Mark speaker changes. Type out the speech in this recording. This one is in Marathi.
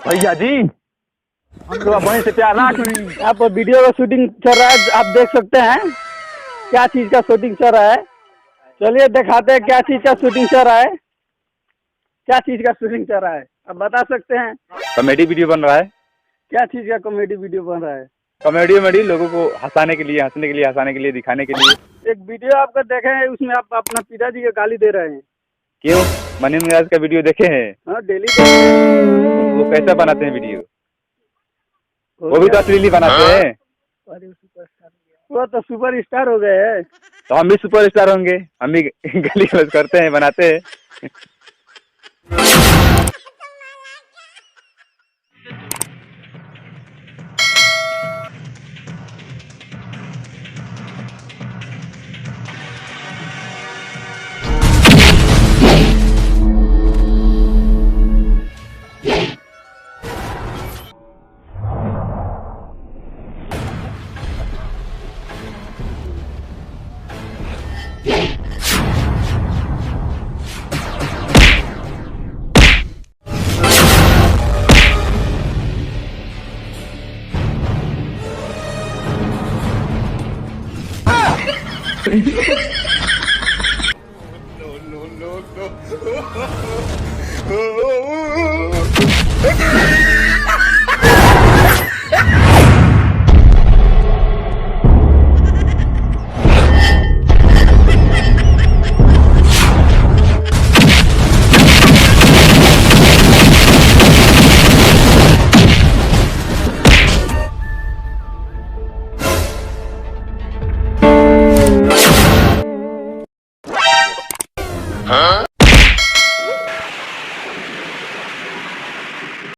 Speaker 1: भैया जी, हम तो वहीं से प्यार ना करें।
Speaker 2: आप वीडियो का शूटिंग चल रहा है, आप देख सकते हैं क्या चीज का शूटिंग चल रहा है। चलिए दिखाते हैं क्या चीज का शूटिंग चल रहा है, क्या चीज का शूटिंग चल रहा है, आप बता सकते हैं।
Speaker 1: कॉमेडी वीडियो बन रहा है।
Speaker 2: क्या चीज का कॉमेडी वीडियो बन रहा है।
Speaker 1: कॉमेडी वॉमेडी लोगों को हंसाने के लिए, हंसने के लिए, हंसाने के लिए, दिखाने के लिए।
Speaker 2: एक वीडियो आपका देखे हैं, उसमें आप अपना पिताजी को गाली दे रहे हैं।
Speaker 1: क्यों? मनी मिराज का वीडियो देखे हैं?
Speaker 2: हाँ डेली देखते हैं।
Speaker 1: वो कैसा बनाते हैं वीडियो? वो भी तो असली बनाते हैं।
Speaker 2: वो तो सुपर स्टार हो गए हैं।
Speaker 1: तो हम भी सुपर स्टार होंगे, हम भी गाली गलौज करते हैं, बनाते हैं।